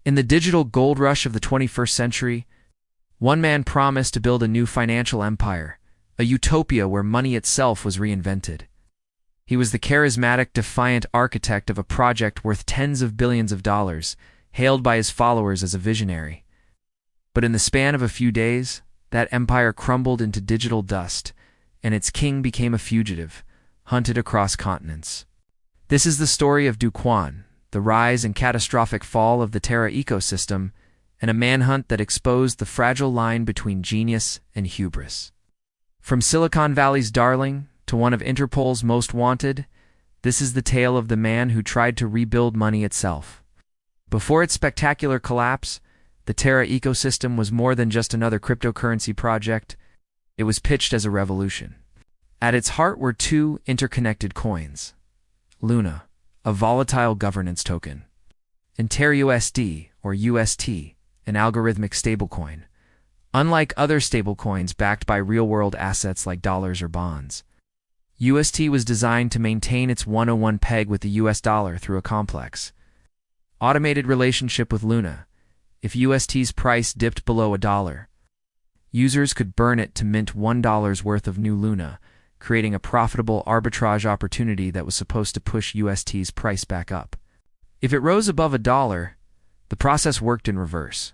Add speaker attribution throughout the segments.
Speaker 1: In the digital gold rush of the 21st century, one man promised to build a new financial empire, a utopia where money itself was reinvented. He was the charismatic, defiant architect of a project worth tens of billions of dollars, hailed by his followers as a visionary. But in the span of a few days, that empire crumbled into digital dust, and its king became a fugitive, hunted across continents. This is the story of Kwon, the rise and catastrophic fall of the Terra ecosystem, and a manhunt that exposed the fragile line between genius and hubris. From Silicon Valley's darling to one of Interpol's most wanted, this is the tale of the man who tried to rebuild money itself. Before its spectacular collapse, the Terra ecosystem was more than just another cryptocurrency project. It was pitched as a revolution. At its heart were two interconnected coins: Luna, a volatile governance token, and TerraUSD, or UST, an algorithmic stablecoin. Unlike other stablecoins backed by real-world assets like dollars or bonds, UST was designed to maintain its 101 peg with the US dollar through a complex, automated relationship with Luna. If UST's price dipped below $1, users could burn it to mint $1 worth of new Luna, creating a profitable arbitrage opportunity that was supposed to push UST's price back up. If it rose above $1, the process worked in reverse.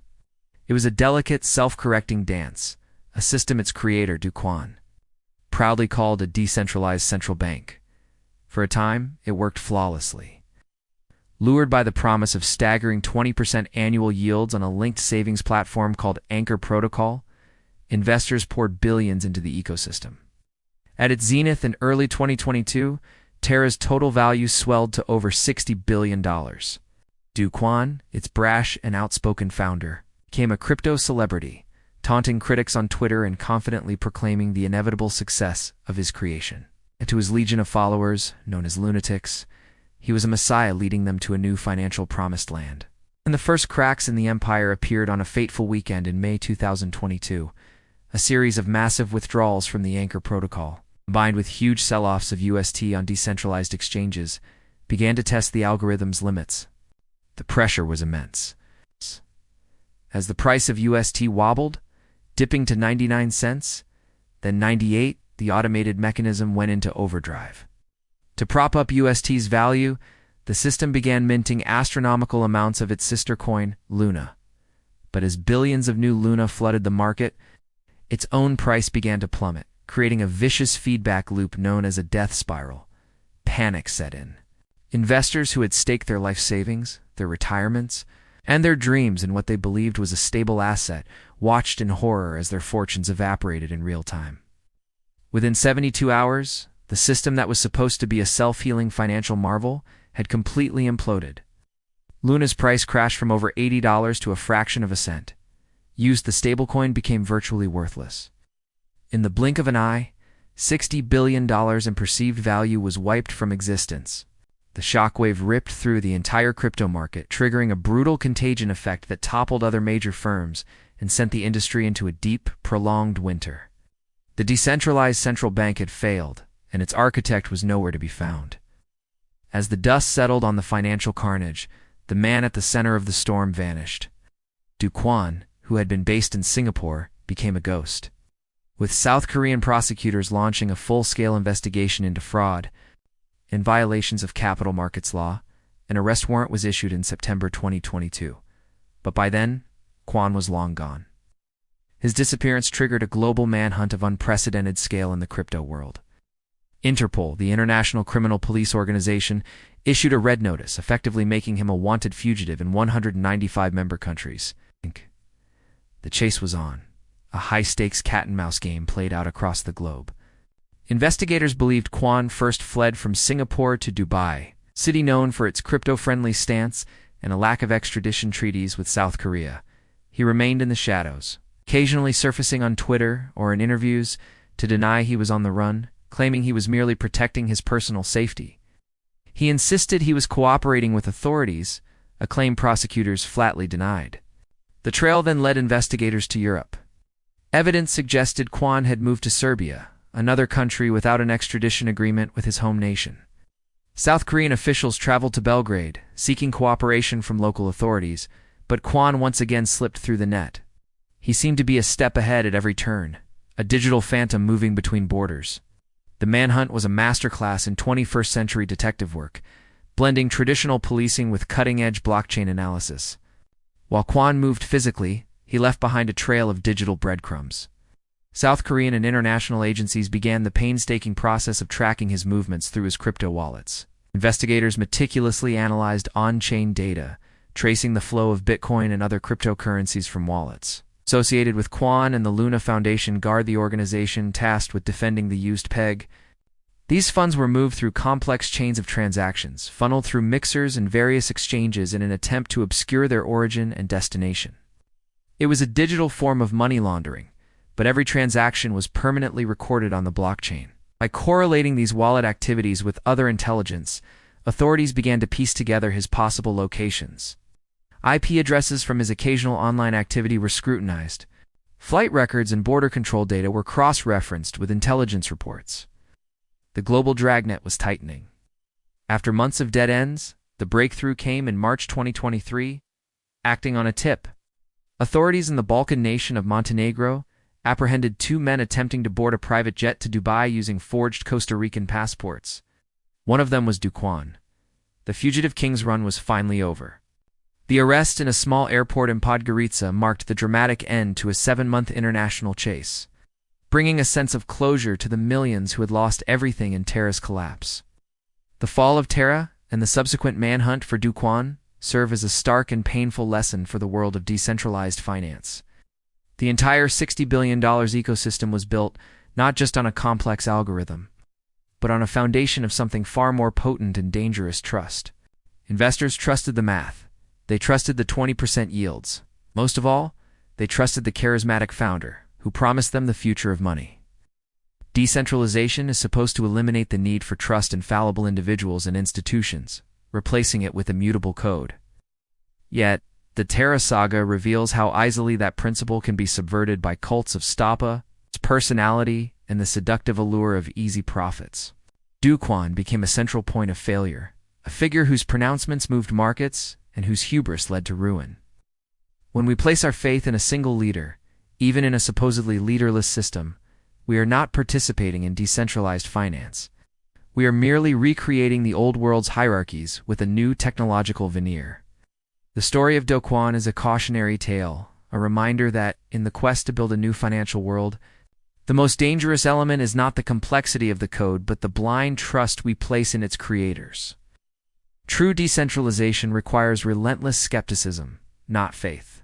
Speaker 1: It was a delicate, self-correcting dance, a system its creator, Kwon, proudly called a decentralized central bank. For a time, it worked flawlessly. Lured by the promise of staggering 20% annual yields on a linked savings platform called Anchor Protocol, investors poured billions into the ecosystem. At its zenith in early 2022, Terra's total value swelled to over $60 billion. Kwon, its brash and outspoken founder, became a crypto celebrity, taunting critics on Twitter and confidently proclaiming the inevitable success of his creation. And to his legion of followers, known as lunatics, he was a messiah leading them to a new financial promised land. And the first cracks in the empire appeared on a fateful weekend in May 2022, a series of massive withdrawals from the Anchor Protocol, combined with huge sell-offs of UST on decentralized exchanges, began to test the algorithm's limits. The pressure was immense. As the price of UST wobbled, dipping to 99 cents, then 98, the automated mechanism went into overdrive. To prop up UST's value, the system began minting astronomical amounts of its sister coin, Luna. But as billions of new Luna flooded the market, its own price began to plummet, creating a vicious feedback loop known as a death spiral. Panic set in. Investors who had staked their life savings, their retirements, and their dreams in what they believed was a stable asset watched in horror as their fortunes evaporated in real time. Within 72 hours, the system that was supposed to be a self-healing financial marvel had completely imploded. Luna's price crashed from over $80 to a fraction of a cent. Used, the stablecoin became virtually worthless. In the blink of an eye, $60 billion in perceived value was wiped from existence. The shockwave ripped through the entire crypto market, triggering a brutal contagion effect that toppled other major firms and sent the industry into a deep, prolonged winter. The decentralized central bank had failed, and its architect was nowhere to be found. As the dust settled on the financial carnage, the man at the center of the storm vanished. Kwon, who had been based in Singapore, became a ghost. With South Korean prosecutors launching a full-scale investigation into fraud and violations of capital markets law, an arrest warrant was issued in September 2022. But by then, Kwon was long gone. His disappearance triggered a global manhunt of unprecedented scale in the crypto world. Interpol, the International Criminal Police Organization, issued a red notice, effectively making him a wanted fugitive in 195 member countries. The chase was on. A high-stakes cat-and-mouse game played out across the globe. Investigators believed Kwon first fled from Singapore to Dubai, a city known for its crypto-friendly stance and a lack of extradition treaties with South Korea. He remained in the shadows, occasionally surfacing on Twitter or in interviews to deny he was on the run, claiming he was merely protecting his personal safety. He insisted he was cooperating with authorities, a claim prosecutors flatly denied. The trail then led investigators to Europe. Evidence suggested Kwon had moved to Serbia, another country without an extradition agreement with his home nation. South Korean officials traveled to Belgrade, seeking cooperation from local authorities, But Kwon once again slipped through the net. He seemed to be a step ahead at every turn, a digital phantom moving between borders. The manhunt was a masterclass in 21st century detective work, blending traditional policing with cutting-edge blockchain analysis. While Kwon moved physically, he left behind a trail of digital breadcrumbs. South Korean and international agencies began the painstaking process of tracking his movements through his crypto wallets. Investigators meticulously analyzed on-chain data, tracing the flow of Bitcoin and other cryptocurrencies from wallets. Associated with Kwon and the Luna Foundation guard the organization tasked with defending the used peg. These funds were moved through complex chains of transactions, funneled through mixers and various exchanges in an attempt to obscure their origin and destination. It was a digital form of money laundering, but every transaction was permanently recorded on the blockchain. By correlating these wallet activities with other intelligence, authorities began to piece together his possible locations. IP addresses from his occasional online activity were scrutinized. Flight records and border control data were cross-referenced with intelligence reports. The global dragnet was tightening. After months of dead ends, the breakthrough came in March 2023, acting on a tip. Authorities in the Balkan nation of Montenegro apprehended 2 men attempting to board a private jet to Dubai using forged Costa Rican passports. One of them was Kwon. The Fugitive King's run was finally over. The arrest in a small airport in Podgorica marked the dramatic end to a 7-month international chase, bringing a sense of closure to the millions who had lost everything in Terra's collapse. The Fall of Terra and the subsequent manhunt for Kwon serve as a stark and painful lesson for the world of decentralized finance. The entire $60 billion ecosystem was built not just on a complex algorithm, but on a foundation of something far more potent and dangerous: trust. Investors trusted the math. They trusted the 20% yields. Most of all, they trusted the charismatic founder, who promised them the future of money. Decentralization is supposed to eliminate the need for trust in fallible individuals and institutions, replacing it with immutable code. Yet, the Terra saga reveals how easily that principle can be subverted by cults of Stapa, its personality, and the seductive allure of easy profits. Kwon became a central point of failure, a figure whose pronouncements moved markets and whose hubris led to ruin. When we place our faith in a single leader, even in a supposedly leaderless system, we are not participating in decentralized finance. We are merely recreating the old world's hierarchies with a new technological veneer. The story of Kwon is a cautionary tale, a reminder that, in the quest to build a new financial world, the most dangerous element is not the complexity of the code but the blind trust we place in its creators. True decentralization requires relentless skepticism, not faith.